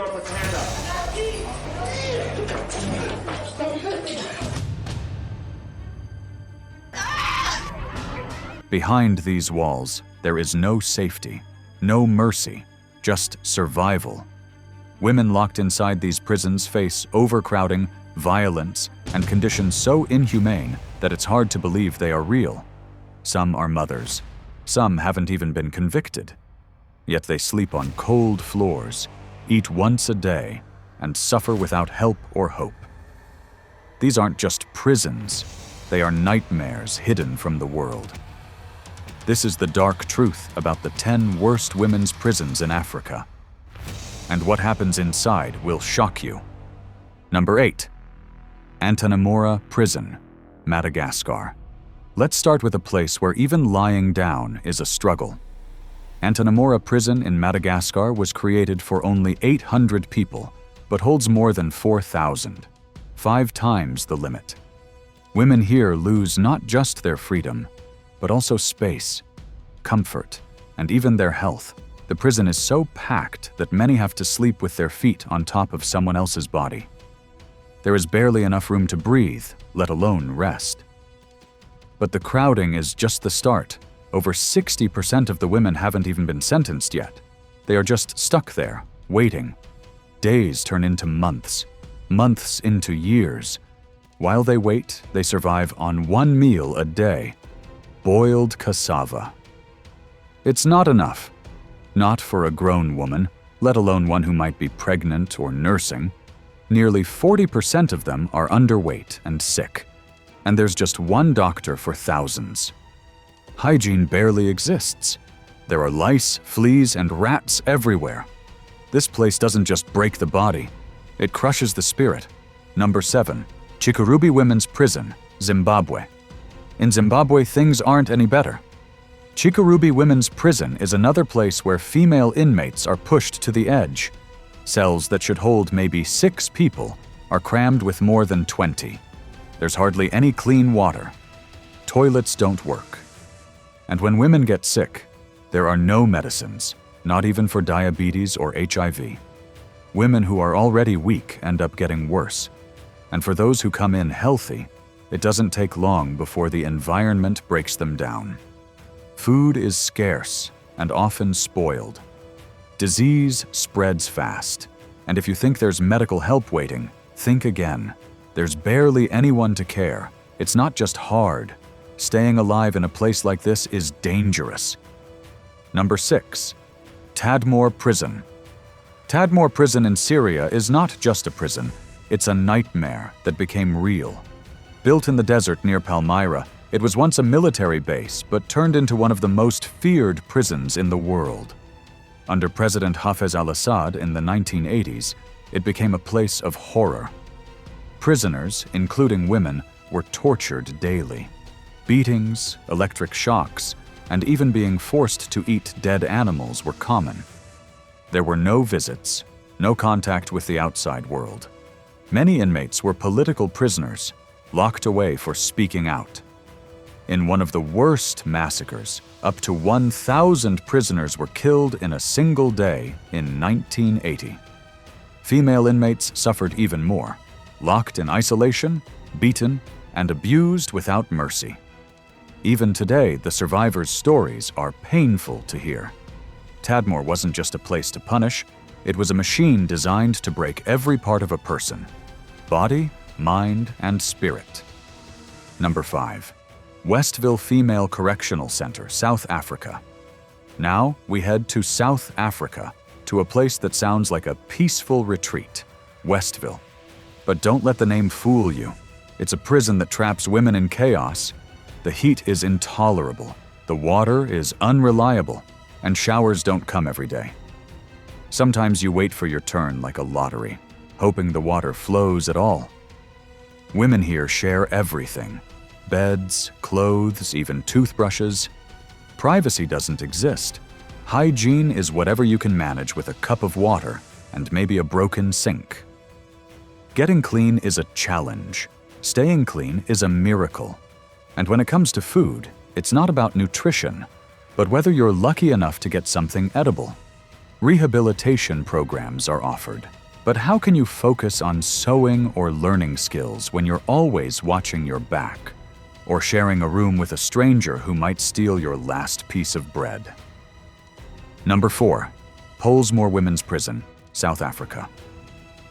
girl puts her hand up. Behind these walls, there is no safety, no mercy, just survival. Women locked inside these prisons face overcrowding, violence, and conditions so inhumane that it's hard to believe they are real. Some are mothers. Some haven't even been convicted. Yet they sleep on cold floors, eat once a day, and suffer without help or hope. These aren't just prisons. They are nightmares hidden from the world. This is the dark truth about the 10 worst women's prisons in Africa. And what happens inside will shock you. Number 8. Antanimora Prison, Madagascar. Let's start with a place where even lying down is a struggle. Antanimora Prison in Madagascar was created for only 800 people, but holds more than 4,000, 5 times the limit. Women here lose not just their freedom, but also space, comfort, and even their health. The prison is so packed that many have to sleep with their feet on top of someone else's body. There is barely enough room to breathe, let alone rest. But the crowding is just the start. Over 60% of the women haven't even been sentenced yet. They are just stuck there, waiting. Days turn into months, months into years. While they wait, they survive on 1 meal a day: boiled cassava. It's not enough. Not for a grown woman, let alone one who might be pregnant or nursing. Nearly 40% of them are underweight and sick, and there's just one doctor for thousands. Hygiene barely exists. There are lice, fleas, and rats everywhere. This place doesn't just break the body, it crushes the spirit. Number 7. Chikurubi Women's Prison, Zimbabwe. In Zimbabwe, things aren't any better. Chikurubi Women's Prison is another place where female inmates are pushed to the edge. Cells that should hold maybe 6 people are crammed with more than 20. There's hardly any clean water. Toilets don't work. And when women get sick, there are no medicines, not even for diabetes or HIV. Women who are already weak end up getting worse. And for those who come in healthy, it doesn't take long before the environment breaks them down. Food is scarce and often spoiled. Disease spreads fast. And if you think there's medical help waiting, think again. There's barely anyone to care. It's not just hard. Staying alive in a place like this is dangerous. Number 6. Tadmore Prison. Tadmore Prison in Syria is not just a prison, it's a nightmare that became real. Built in the desert near Palmyra, it was once a military base but turned into one of the most feared prisons in the world. Under President Hafez al-Assad in the 1980s, it became a place of horror. Prisoners, including women, were tortured daily. Beatings, electric shocks, and even being forced to eat dead animals were common. There were no visits, no contact with the outside world. Many inmates were political prisoners, locked away for speaking out. In one of the worst massacres, up to 1,000 prisoners were killed in a single day in 1980. Female inmates suffered even more, locked in isolation, beaten, and abused without mercy. Even today, the survivors' stories are painful to hear. Tadmore wasn't just a place to punish, it was a machine designed to break every part of a person: body, mind, and spirit. Number 5. Westville Female Correctional Center, South Africa. Now we head to South Africa, to a place that sounds like a peaceful retreat, Westville. But don't let the name fool you. It's a prison that traps women in chaos. The heat is intolerable, the water is unreliable, and showers don't come every day. Sometimes you wait for your turn like a lottery, hoping the water flows at all. Women here share everything: beds, clothes, even toothbrushes. Privacy doesn't exist. Hygiene is whatever you can manage with a cup of water and maybe a broken sink. Getting clean is a challenge. Staying clean is a miracle. And when it comes to food, it's not about nutrition, but whether you're lucky enough to get something edible. Rehabilitation programs are offered. But how can you focus on sewing or learning skills when you're always watching your back, or sharing a room with a stranger who might steal your last piece of bread? Number 4. Pollsmoor Women's Prison, South Africa.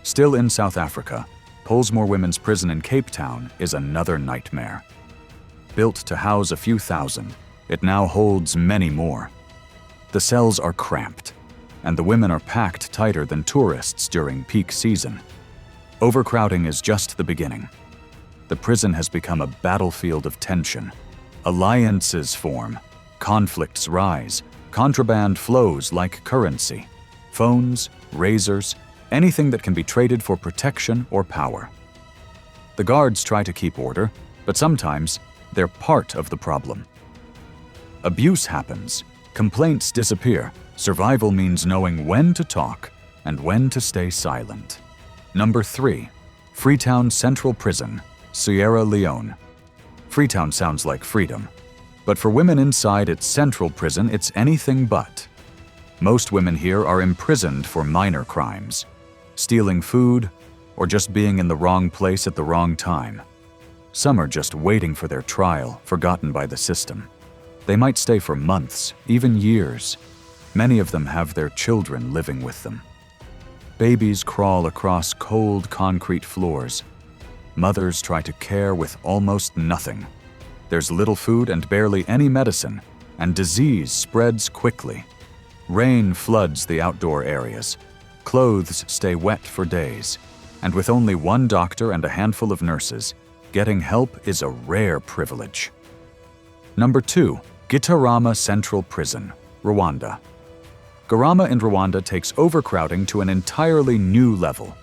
Still in South Africa, Pollsmoor Women's Prison in Cape Town is another nightmare. Built to house a few thousand, it now holds many more. The cells are cramped, and the women are packed tighter than tourists during peak season. Overcrowding is just the beginning. The prison has become a battlefield of tension. Alliances form, conflicts rise, contraband flows like currency. Phones, razors, anything that can be traded for protection or power. The guards try to keep order, but sometimes they're part of the problem. Abuse happens, complaints disappear. Survival means knowing when to talk and when to stay silent. Number 3. Freetown Central Prison, Sierra Leone. Freetown sounds like freedom, but for women inside its central prison, it's anything but. Most women here are imprisoned for minor crimes, stealing food, or just being in the wrong place at the wrong time. Some are just waiting for their trial, forgotten by the system. They might stay for months, even years. Many of them have their children living with them. Babies crawl across cold concrete floors. Mothers try to care with almost nothing. There's little food and barely any medicine, and disease spreads quickly. Rain floods the outdoor areas. Clothes stay wet for days. And with only one doctor and a handful of nurses, getting help is a rare privilege. Number 2. Gitarama Central Prison, Rwanda. Gitarama in Rwanda takes overcrowding to an entirely new level.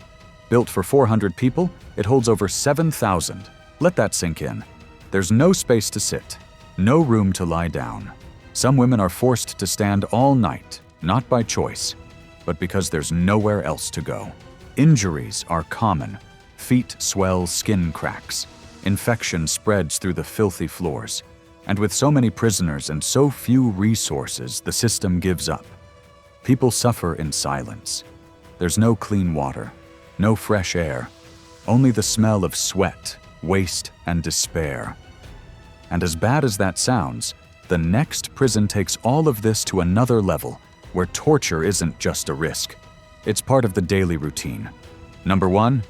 Built for 400 people, it holds over 7,000. Let that sink in. There's no space to sit, no room to lie down. Some women are forced to stand all night, not by choice, but because there's nowhere else to go. Injuries are common. Feet swell, skin cracks. Infection spreads through the filthy floors. And with so many prisoners and so few resources, the system gives up. People suffer in silence. There's no clean water, no fresh air, only the smell of sweat, waste, and despair. And as bad as that sounds, the next prison takes all of this to another level, where torture isn't just a risk. It's part of the daily routine. Number 1.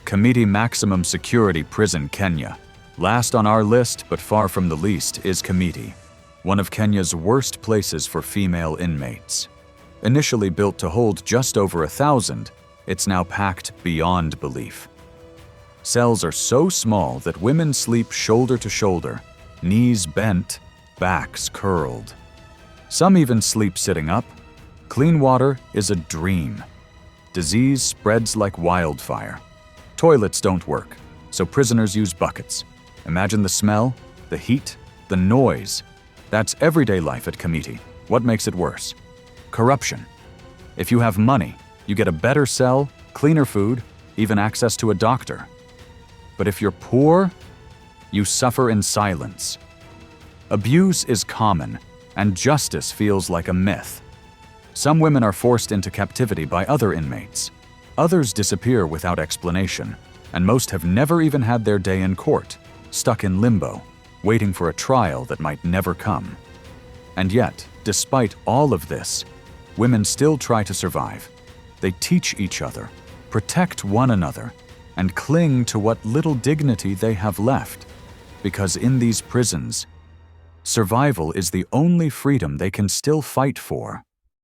Kamiti Maximum Security Prison, Kenya. Last on our list, but far from the least, is Kamiti, one of Kenya's worst places for female inmates. Initially built to hold just over 1,000, it's now packed beyond belief. Cells are so small that women sleep shoulder to shoulder, knees bent, backs curled. Some even sleep sitting up. Clean water is a dream. Disease spreads like wildfire. Toilets don't work, so prisoners use buckets. Imagine the smell, the heat, the noise. That's everyday life at Kamiti. What makes it worse? Corruption. If you have money, you get a better cell, cleaner food, even access to a doctor. But if you're poor, you suffer in silence. Abuse is common, and justice feels like a myth. Some women are forced into captivity by other inmates. Others disappear without explanation, and most have never even had their day in court, stuck in limbo, waiting for a trial that might never come. And yet, despite all of this, women still try to survive. They teach each other, protect one another, and cling to what little dignity they have left, because in these prisons, survival is the only freedom they can still fight for.